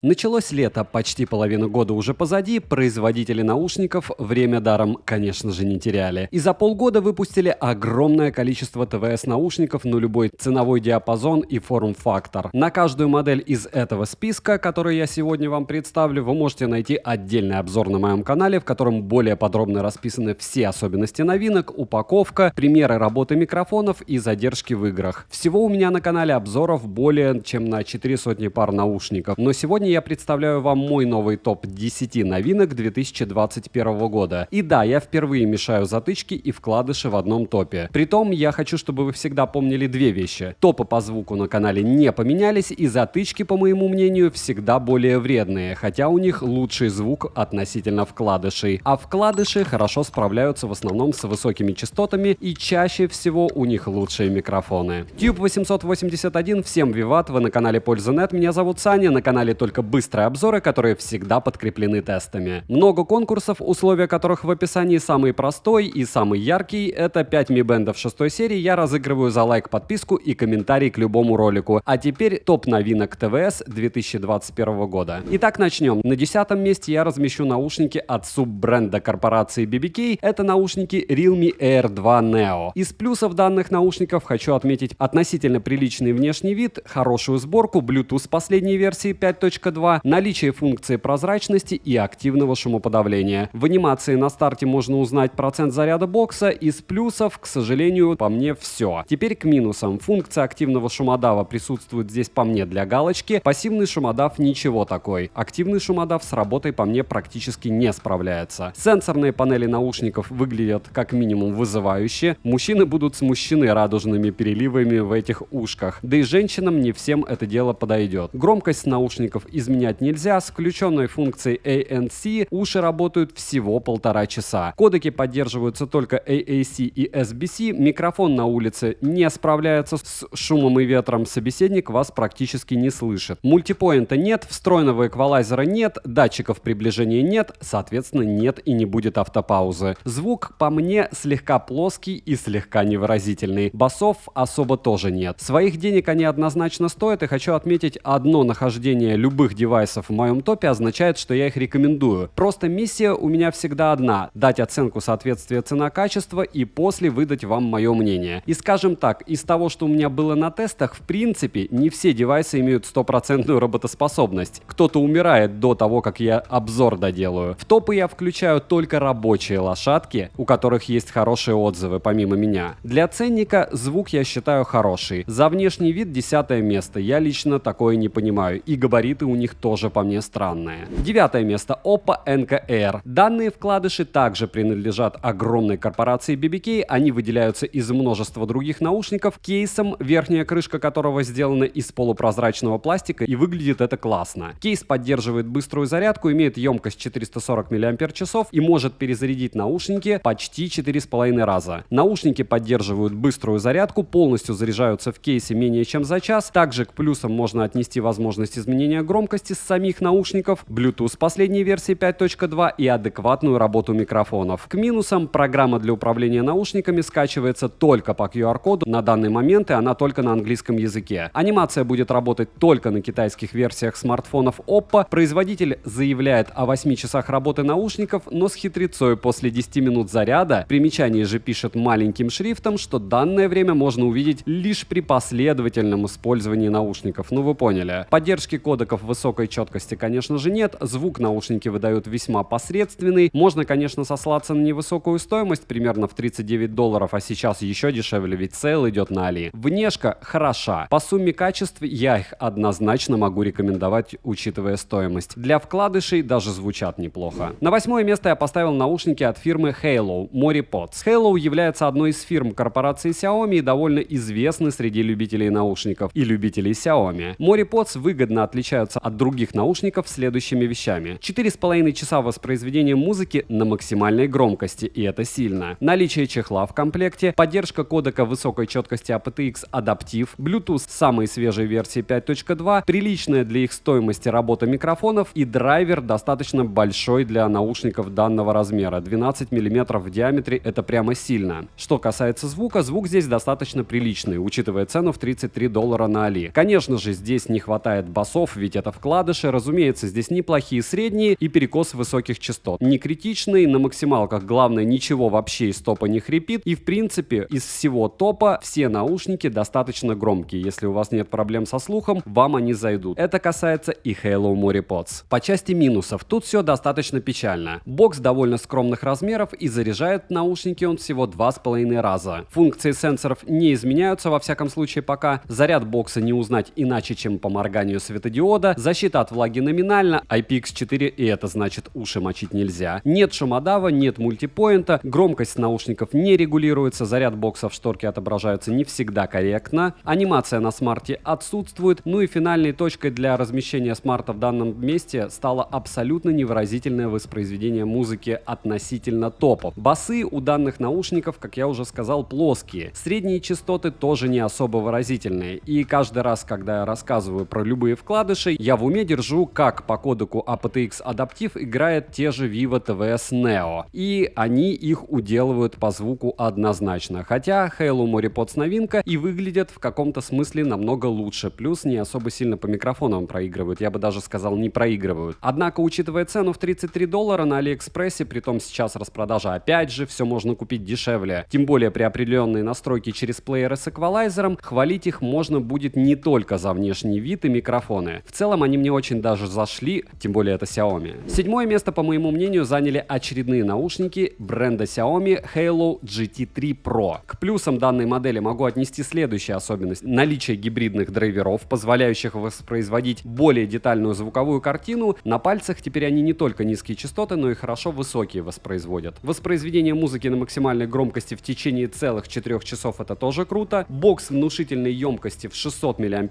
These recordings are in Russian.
Началось лето, почти половина года уже позади, производители наушников время даром, конечно же, не теряли. И за полгода выпустили огромное количество ТВС-наушников на любой ценовой диапазон и форм-фактор. На каждую модель из этого списка, который я сегодня вам представлю, вы можете найти отдельный обзор на моем канале, в котором более подробно расписаны все особенности новинок, упаковка, примеры работы микрофонов и задержки в играх. Всего у меня на канале обзоров более чем на 400 пар наушников, но сегодня я представляю вам мой новый топ 10 новинок 2021 года. И да, я впервые мешаю затычки и вкладыши в одном топе. Притом, я хочу, чтобы вы всегда помнили две вещи. Топы по звуку на канале не поменялись, и затычки, по моему мнению, всегда более вредные, хотя у них лучший звук относительно вкладышей. А вкладыши хорошо справляются в основном с высокими частотами, и чаще всего у них лучшие микрофоны. Tube 881, всем виват, вы на канале Польза.нет, меня зовут Саня, на канале только быстрые обзоры, которые всегда подкреплены тестами. Много конкурсов, условия которых в описании. Самый простой и самый яркий — это 5 Mi Band 6 серии. Я разыгрываю за лайк, подписку и комментарий к любому ролику. А теперь топ новинок ТВС 2021 года. Итак, начнем. На 10-м месте я размещу наушники от суббренда корпорации BBK. Это наушники Realme Air 2 Neo. Из плюсов данных наушников хочу отметить относительно приличный внешний вид, хорошую сборку, Bluetooth последней версии 5.2, наличие функции прозрачности и активного шумоподавления. В анимации на старте можно узнать процент заряда бокса. Из плюсов, к сожалению, по мне все. Теперь к минусам. Функция активного шумодава присутствует здесь по мне для галочки. Пассивный шумодав ничего такой. Активный шумодав с работой по мне практически не справляется. Сенсорные панели наушников выглядят как минимум вызывающе. Мужчины будут смущены радужными переливами в этих ушках. Да и женщинам не всем это дело подойдет. Громкость наушников изменять нельзя. С включенной функцией ANC уши работают всего 1,5 часа. Кодеки поддерживаются только AAC и SBC. Микрофон на улице не справляется с шумом и ветром. Собеседник вас практически не слышит. Мультипоинта нет, встроенного эквалайзера нет, датчиков приближения нет, соответственно, нет и не будет автопаузы. Звук, по мне, слегка плоский и слегка невыразительный. Басов особо тоже нет. Своих денег они однозначно стоят, и хочу отметить, одно нахождение любых девайсов в моем топе означает, что я их рекомендую. Просто миссия у меня всегда одна — дать оценку соответствия цена-качество и после выдать вам мое мнение. И скажем так, из того, что у меня было на тестах, в принципе, не все девайсы имеют стопроцентную работоспособность. Кто-то умирает до того, как я обзор доделаю. В топы я включаю только рабочие лошадки, у которых есть хорошие отзывы помимо меня. Для ценника звук я считаю хороший. За внешний вид 10-е место. Я лично такое не понимаю. И габариты у них тоже по мне странные. 9-е место. Oppo Enco Air. Данные вкладыши также принадлежат огромной корпорации BBK. Они выделяются из множества других наушников кейсом, верхняя крышка которого сделана из полупрозрачного пластика, и выглядит это классно. Кейс поддерживает быструю зарядку, имеет емкость 440 мАч и может перезарядить наушники почти 4,5 раза. Наушники поддерживают быструю зарядку, полностью заряжаются в кейсе менее чем за час. Также к плюсам можно отнести возможность изменения громкости с самих наушников, Bluetooth последней версии 5.2 и адекватную работу микрофонов. К минусам: программа для управления наушниками скачивается только по QR-коду на данный момент, и она только на английском языке. Анимация будет работать только на китайских версиях смартфонов Oppo. Производитель заявляет о 8 часах работы наушников, но с хитрецой: после 10 минут заряда. Примечание же пишет маленьким шрифтом, что данное время можно увидеть лишь при последовательном использовании наушников. Ну вы поняли. Поддержки кодеков высокой четкости, конечно же, нет. Звук наушники выдают весьма посредственный. Можно, конечно, сослаться на невысокую стоимость, примерно в $39, а сейчас еще дешевле, ведь сейл идет на Али. Внешка хороша. По сумме качеств я их однозначно могу рекомендовать, учитывая стоимость. Для вкладышей даже звучат неплохо. На 8-е место я поставил наушники от фирмы Halo MoriPods. Halo является одной из фирм корпорации Xiaomi и довольно известны среди любителей наушников и любителей Xiaomi. MoriPods выгодно отличаются от других наушников следующими вещами. 4,5 часа воспроизведения музыки на максимальной громкости, и это сильно. Наличие чехла в комплекте, поддержка кодека высокой четкости aptX Adaptive, Bluetooth самой свежей версии 5.2, приличная для их стоимости работа микрофонов и драйвер достаточно большой для наушников данного размера. 12 мм в диаметре — это прямо сильно. Что касается звука, звук здесь достаточно приличный, учитывая цену в $33 на Али. Конечно же, здесь не хватает басов, ведь это это вкладыши. Разумеется, здесь неплохие средние и перекос высоких частот. Не критичный, на максималках главное ничего вообще из топа не хрипит. И в принципе из всего топа все наушники достаточно громкие. Если у вас нет проблем со слухом, вам они зайдут. Это касается и Halo Mori Pods. По части минусов, тут все достаточно печально. Бокс довольно скромных размеров и заряжает наушники он всего 2,5 раза. Функции сенсоров не изменяются во всяком случае пока. Заряд бокса не узнать иначе, чем по морганию светодиода. Защита от влаги номинально, IPX4, и это значит уши мочить нельзя. Нет шумодава, нет мультипоинта, громкость наушников не регулируется, заряд бокса в шторке отображается не всегда корректно, анимация на смарте отсутствует, ну и финальной точкой для размещения смарта в данном месте стало абсолютно невыразительное воспроизведение музыки относительно топов. Басы у данных наушников, как я уже сказал, плоские. Средние частоты тоже не особо выразительные. И каждый раз, когда я рассказываю про любые вкладыши, я в уме держу, как по кодеку aptX Adaptive играет те же Vivo TVS Neo. И они их уделывают по звуку однозначно. Хотя Halo Mori Pods новинка и выглядят в каком-то смысле намного лучше. Плюс не особо сильно по микрофонам проигрывают. Я бы даже сказал, не проигрывают. Однако, учитывая цену в $33 на Алиэкспрессе, притом сейчас распродажа опять же, все можно купить дешевле. Тем более при определенной настройке через плееры с эквалайзером, хвалить их можно будет не только за внешний вид и микрофоны. В целом они мне очень даже зашли, тем более это Xiaomi. Седьмое место, по моему мнению, заняли очередные наушники бренда Xiaomi Halo GT3 Pro. К плюсам данной модели могу отнести следующую особенность: наличие гибридных драйверов, позволяющих воспроизводить более детальную звуковую картину. На пальцах теперь они не только низкие частоты, но и хорошо высокие воспроизводят. Воспроизведение музыки на максимальной громкости в течение целых 4 часов — это тоже круто. Бокс внушительной емкости в 600 мАч,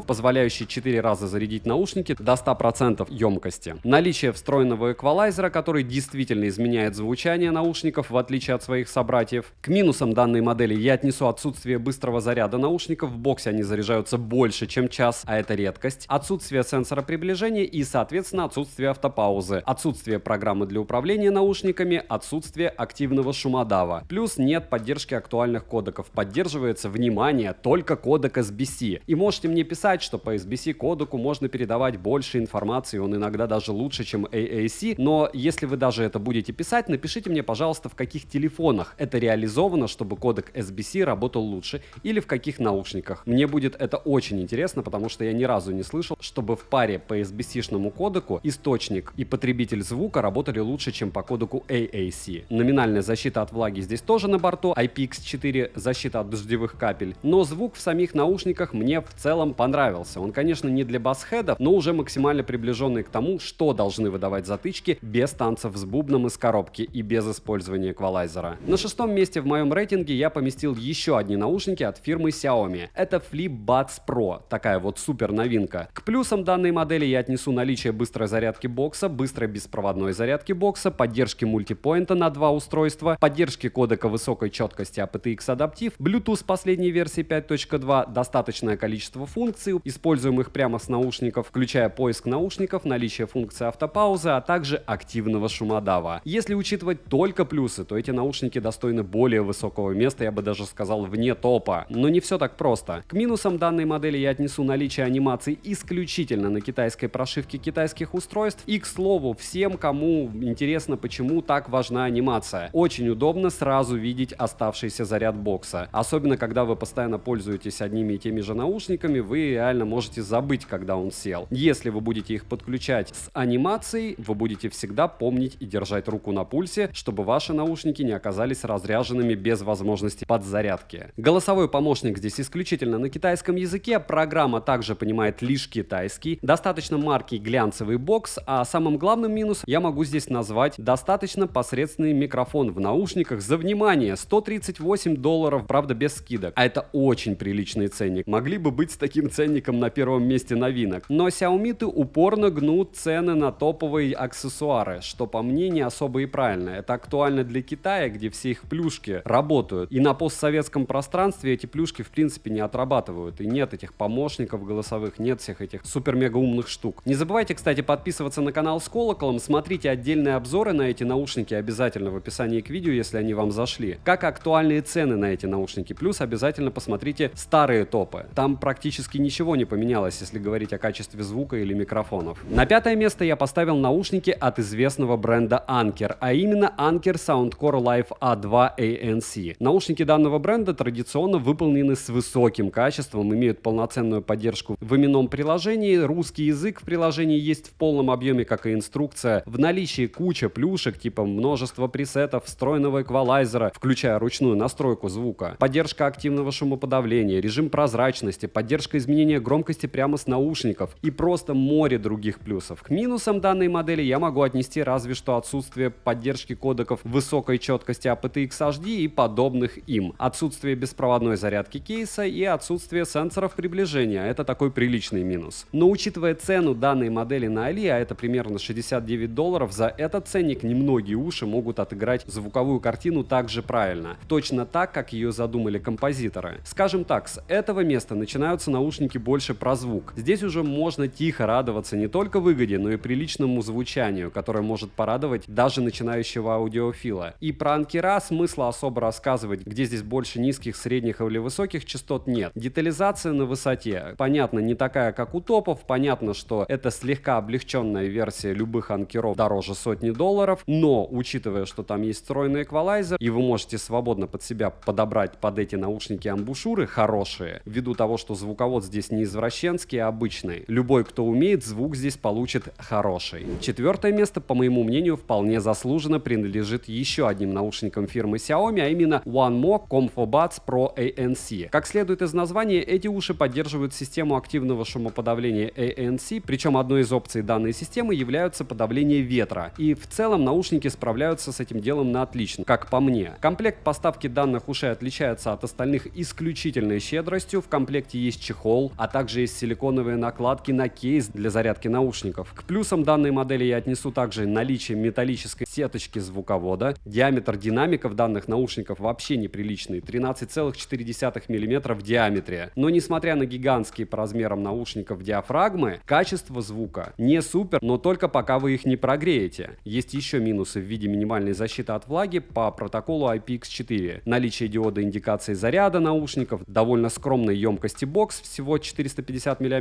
позволяющий 4 раза зарядить наушники до 100% емкости. Наличие встроенного эквалайзера, который действительно изменяет звучание наушников, в отличие от своих собратьев. К минусам данной модели я отнесу отсутствие быстрого заряда наушников. В боксе они заряжаются больше, чем час, а это редкость. Отсутствие сенсора приближения и, соответственно, отсутствие автопаузы. Отсутствие программы для управления наушниками, отсутствие активного шумодава. Плюс нет поддержки актуальных кодеков. Поддерживается, внимание, только кодек SBC. И можете мне писать, что по SBC кодеку можно передавать больше информации, он иногда даже лучше, чем AAC, но если вы даже это будете писать, напишите мне, пожалуйста, в каких телефонах это реализовано, чтобы кодек SBC работал лучше, или в каких наушниках. Мне будет это очень интересно, потому что я ни разу не слышал, чтобы в паре по SBC-шному кодеку источник и потребитель звука работали лучше, чем по кодеку AAC. Номинальная защита от влаги здесь тоже на борту, IPX4 защита от дождевых капель, но звук в самих наушниках мне в целом понравился. Он, конечно, не для басхедов, но уже максимально приближенный к тому, что должны выдавать затычки без танцев с бубном из коробки и без использования эквалайзера. На шестом месте в моем рейтинге я поместил еще одни наушники от фирмы Xiaomi. Это Flip Buds Pro, такая вот супер новинка. К плюсам данной модели я отнесу наличие быстрой зарядки бокса, быстрой беспроводной зарядки бокса, поддержки мультипоинта на 2 устройства, поддержки кодека высокой четкости aptX Adaptive, Bluetooth последней версии 5.2, достаточное количество функций, используемых прямо с наушников, включая поиск наушников, наличие функции автопаузы, а также активного шумодава. Если учитывать только плюсы, то эти наушники достойны более высокого места, я бы даже сказал, вне топа. Но не все так просто. К минусам данной модели я отнесу наличие анимаций исключительно на китайской прошивке китайских устройств. И, к слову, всем, кому интересно, почему так важна анимация. Очень удобно сразу видеть оставшийся заряд бокса. Особенно, когда вы постоянно пользуетесь одними и теми же наушниками, вы реально можете забыть, когда он сел. Если вы будете их подключать с анимацией, вы будете всегда помнить и держать руку на пульсе, чтобы ваши наушники не оказались разряженными без возможности подзарядки. Голосовой помощник здесь исключительно на китайском языке, программа также понимает лишь китайский, достаточно маркий глянцевый бокс, а самым главным минусом я могу здесь назвать достаточно посредственный микрофон в наушниках за, внимание, $138, правда без скидок. А это очень приличный ценник. Могли бы быть с таким ценником на первом месте новинок. Но Xiaomi упорно гнут цены на топовые аксессуары, что по мне не особо и правильно. Это актуально для Китая, где все их плюшки работают. И на постсоветском пространстве эти плюшки в принципе не отрабатывают. И нет этих помощников голосовых, нет всех этих супер-мега умных штук. Не забывайте, кстати, подписываться на канал с колоколом, смотрите отдельные обзоры на эти наушники обязательно в описании к видео, если они вам зашли. Как актуальные цены на эти наушники. Плюс обязательно посмотрите старые топы. Там практически ничего не поменялось, если говорить о качестве качестве звука или микрофонов. На пятое место я поставил наушники от известного бренда Anker, а именно Anker Soundcore Live A2 ANC. Наушники данного бренда традиционно выполнены с высоким качеством, имеют полноценную поддержку в именном приложении, русский язык в приложении есть в полном объеме, как и инструкция. В наличии куча плюшек, типа множество пресетов, встроенного эквалайзера, включая ручную настройку звука, поддержка активного шумоподавления, режим прозрачности, поддержка изменения громкости прямо с наушников и просто море других плюсов. К минусам данной модели я могу отнести разве что отсутствие поддержки кодеков высокой четкости aptX HD и подобных им, отсутствие беспроводной зарядки кейса и отсутствие сенсоров приближения. Это такой приличный минус. Но учитывая цену данной модели на Али, а это примерно $69, за этот ценник немногие уши могут отыграть звуковую картину так же правильно. Точно так, как ее задумали композиторы. Скажем так, с этого места начинаются наушники больше про звук. Здесь уже можно тихо радоваться не только выгоде, но и приличному звучанию, которое может порадовать даже начинающего аудиофила. И про анкера смысла особо рассказывать, где здесь больше низких, средних или высоких частот нет. Детализация на высоте. Понятно, не такая, как у топов. Понятно, что это слегка облегченная версия любых анкеров дороже $100, но учитывая, что там есть встроенный эквалайзер, и вы можете свободно под себя подобрать под эти наушники амбушюры хорошие, ввиду того, что звуковод здесь не извращенский, а обычный. Любой, кто умеет, звук здесь получит хороший. Четвертое место, по моему мнению, вполне заслуженно принадлежит еще одним наушникам фирмы Xiaomi, а именно OneMo Comfo Buds Pro ANC. Как следует из названия, эти уши поддерживают систему активного шумоподавления ANC, причем одной из опций данной системы являются подавление ветра. И в целом наушники справляются с этим делом на отлично, как по мне. Комплект поставки данных ушей отличается от остальных исключительной щедростью. В комплекте есть чехол, а также есть силиконовые накладки на кейс для зарядки наушников. К плюсам данной модели я отнесу также наличие металлической сеточки звуковода. Диаметр динамиков данных наушников вообще неприличный, 13,4 мм в диаметре. Но несмотря на гигантские по размерам наушников диафрагмы, качество звука не супер, но только пока вы их не прогреете. Есть еще минусы в виде минимальной защиты от влаги по протоколу IPX4. Наличие диода индикации заряда наушников, довольно скромной емкости бокс, всего 450 мАч,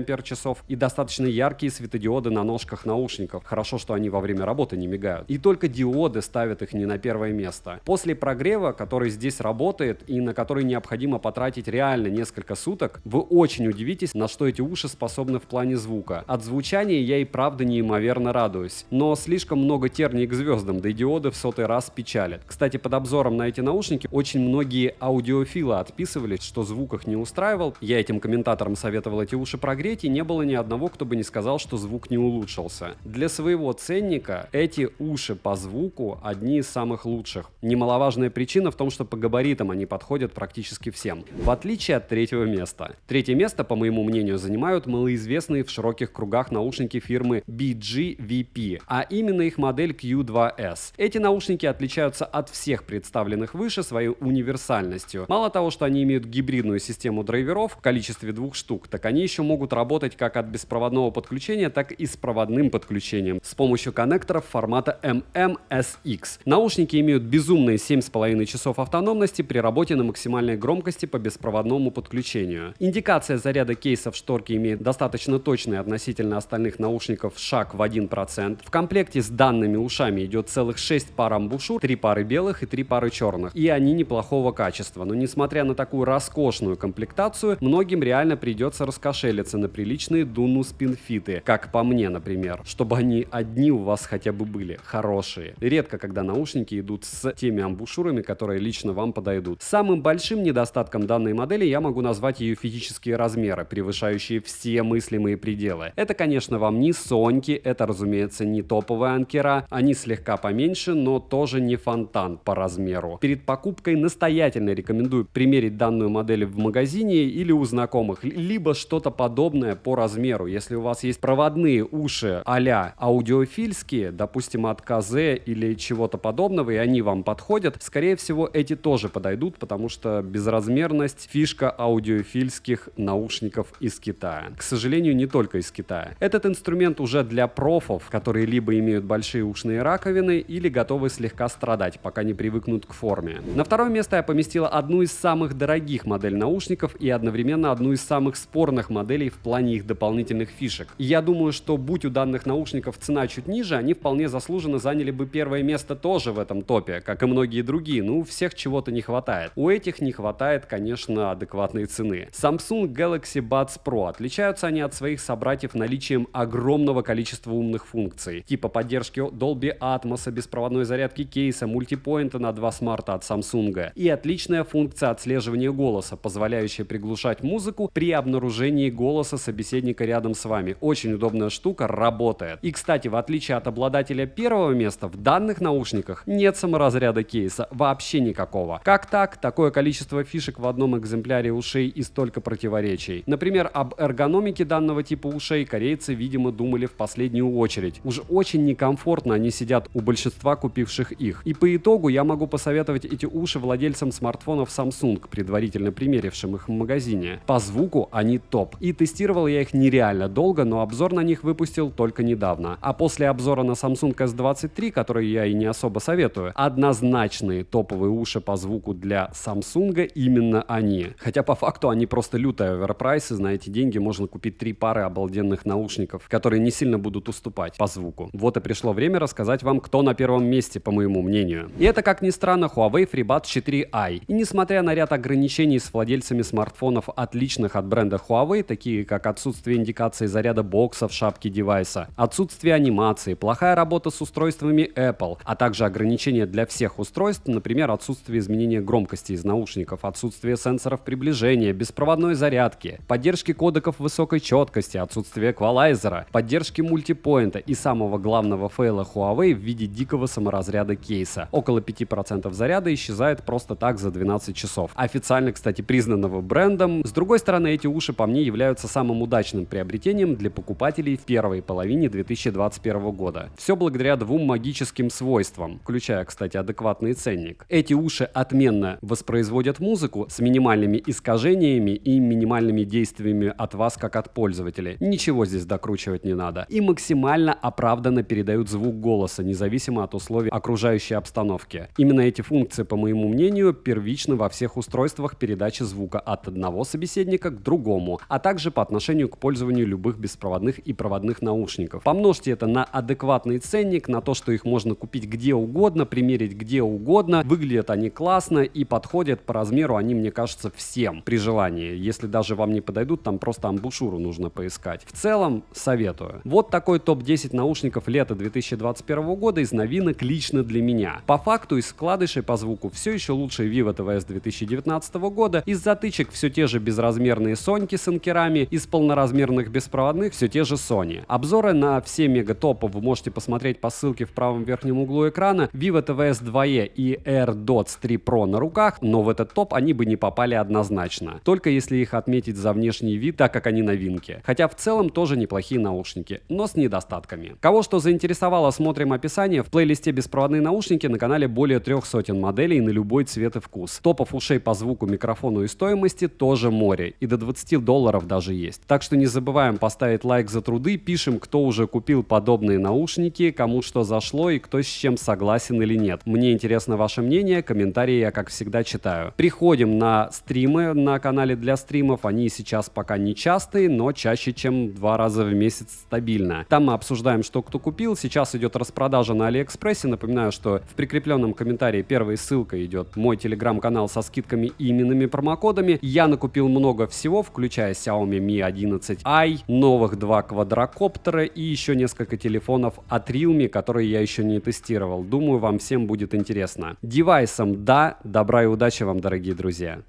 и достаточно яркие светодиоды на ножках наушников. Хорошо, что они во время работы не мигают. И только диоды ставят их не на первое место. После прогрева, который здесь работает и на который необходимо потратить реально несколько суток, вы очень удивитесь, на что эти уши способны в плане звука. От звучания я и правда неимоверно радуюсь. Но слишком много терний к звездам, да и диоды в сотый раз печалят. Кстати, под обзором на эти наушники очень многие аудиофилы отписывались, что звук их не устраивал. Я этим комментаторам советовал эти уши прогреть, и не было ни одного, кто бы не сказал, что звук не улучшился. Для своего ценника эти уши по звуку одни из самых лучших. Немаловажная причина в том, что по габаритам они подходят практически всем, в отличие от третьего места. Третье место, по моему мнению, занимают малоизвестные в широких кругах наушники фирмы BGVP, а именно их модель Q2S. Эти наушники отличаются от всех представленных выше своей универсальностью. Мало того, что они имеют гибридную систему драйверов в количестве 2 штук, так они еще могут работать как от беспроводного подключения, так и с проводным подключением с помощью коннекторов формата MMSX. Наушники имеют безумные 7,5 часов автономности при работе на максимальной громкости по беспроводному подключению. Индикация заряда кейса в шторке имеет достаточно точный относительно остальных наушников шаг в 1%. В комплекте с данными ушами идет целых 6 пар амбушюр, 3 пары белых и 3 пары черных. И они неплохого качества. Но несмотря на такую роскошную комплектацию, многим реально придется раскошелиться на приличные Dunu спинфиты, как по мне, например, чтобы они одни у вас хотя бы были хорошие. Редко, когда наушники идут с теми амбушюрами, которые лично вам подойдут. Самым большим недостатком данной модели я могу назвать ее физические размеры, превышающие все мыслимые пределы. Это, конечно, вам не Соньки, это, разумеется, не топовые анкера, они слегка поменьше, но тоже не фонтан по размеру. Перед покупкой настоятельно рекомендую примерить данную модель в магазине или у знакомых, либо что-то подобное по размеру. Если у вас есть проводные уши а-ля аудиофильские, допустим, от КЗ или чего-то подобного, и они вам подходят, скорее всего, эти тоже подойдут, потому что безразмерность — фишка аудиофильских наушников из Китая. К сожалению, не только из Китая. Этот инструмент уже для профов, которые либо имеют большие ушные раковины, или готовы слегка страдать, пока не привыкнут к форме. На второе место я поместила одну из самых дорогих моделей наушников и одновременно одну из самых спорных моделей в плане их дополнительных дополнительных фишек. И я думаю, что будь у данных наушников цена чуть ниже, они вполне заслуженно заняли бы первое место тоже в этом топе, как и многие другие. Ну, у всех чего-то не хватает. У этих не хватает, конечно, адекватной цены. Samsung Galaxy Buds Pro. Отличаются они от своих собратьев наличием огромного количества умных функций, типа поддержки Dolby Atmos, беспроводной зарядки кейса, мультипоинта на 2 смарта от Samsung и отличная функция отслеживания голоса, позволяющая приглушать музыку при обнаружении голоса собеседника рядом с вами. Очень удобная штука, работает. И, кстати, в отличие от обладателя первого места, в данных наушниках нет саморазряда кейса, вообще никакого. Как так? Такое количество фишек в одном экземпляре ушей и столько противоречий. Например, об эргономике данного типа ушей корейцы, видимо, думали в последнюю очередь. Уж очень некомфортно они сидят у большинства купивших их. И по итогу я могу посоветовать эти уши владельцам смартфонов Samsung, предварительно примерившим их в магазине. По звуку они топ. И тестировал я их нереально долго, но обзор на них выпустил только недавно. А после обзора на Samsung S23, который я и не особо советую, однозначные топовые уши по звуку для Samsung именно они. Хотя по факту они просто лютые оверпрайс, и на эти деньги можно купить 3 пары обалденных наушников, которые не сильно будут уступать по звуку. Вот и пришло время рассказать вам, кто на первом месте, по моему мнению. И это, как ни странно, Huawei FreeBuds 4i. И несмотря на ряд ограничений с владельцами смартфонов, отличных от бренда Huawei, такие как отсутствие индикации заряда бокса в шапке девайса, отсутствие анимации, плохая работа с устройствами Apple, а также ограничения для всех устройств, например, отсутствие изменения громкости из наушников, отсутствие сенсоров приближения, беспроводной зарядки, поддержки кодеков высокой четкости, отсутствие эквалайзера, поддержки мультипоинта и самого главного фейла Huawei в виде дикого саморазряда кейса. Около 5% заряда исчезает просто так за 12 часов. Официально, кстати, признанного брендом. С другой стороны, эти уши по мне являются самым удачным приобретением для покупателей в первой половине 2021 года. Все благодаря 2 магическим свойствам, включая, кстати, адекватный ценник. Эти уши отменно воспроизводят музыку с минимальными искажениями и минимальными действиями от вас, как от пользователя. Ничего здесь докручивать не надо. И максимально оправданно передают звук голоса, независимо от условий окружающей обстановки. Именно эти функции, по моему мнению, первичны во всех устройствах передачи звука от одного собеседника к другому, а также по отношению к пользованию любых беспроводных и проводных наушников. Помножьте это на адекватный ценник, на то, что их можно купить где угодно, примерить где угодно. Выглядят они классно и подходят по размеру они, мне кажется, всем при желании. Если даже вам не подойдут, там просто амбушюру нужно поискать. В целом, советую. Вот такой топ-10 наушников лета 2021 года из новинок лично для меня. По факту из вкладышей по звуку все еще лучшие Vivo TVS 2019 года, из затычек все те же безразмерные Соньки с анкерами, из полноразмерных беспроводных все те же Sony. Обзоры на все мега-топы вы можете посмотреть по ссылке в правом верхнем углу экрана. Vivo TVS 2e и AirDots 3 Pro на руках, но в этот топ они бы не попали однозначно. Только если их отметить за внешний вид, так как они новинки. Хотя в целом тоже неплохие наушники, но с недостатками. Кого что заинтересовало, смотрим описание. В плейлисте беспроводные наушники на канале более 300 моделей на любой цвет и вкус. Топов ушей по звуку, микрофону и стоимости тоже море. И до $20 даже есть. Так что не забываем поставить лайк за труды, пишем, кто уже купил подобные наушники, кому что зашло и кто с чем согласен или нет. Мне интересно ваше мнение, комментарии я, как всегда, читаю. Приходим на стримы на канале для стримов. Они сейчас пока не частые, но чаще, чем 2 раза в месяц стабильно. Там мы обсуждаем, что кто купил. Сейчас идет распродажа на Алиэкспрессе. Напоминаю, что в прикрепленном комментарии первой ссылкой идет мой телеграм-канал со скидками и именными промокодами. Я накупил много всего, включая Xiaomi Mi 11i, новых 2 квадрокоптера и еще несколько телефонов от Realme, которые я еще не тестировал. Думаю, вам всем будет интересно. Девайсом да, добра и удачи вам, дорогие друзья.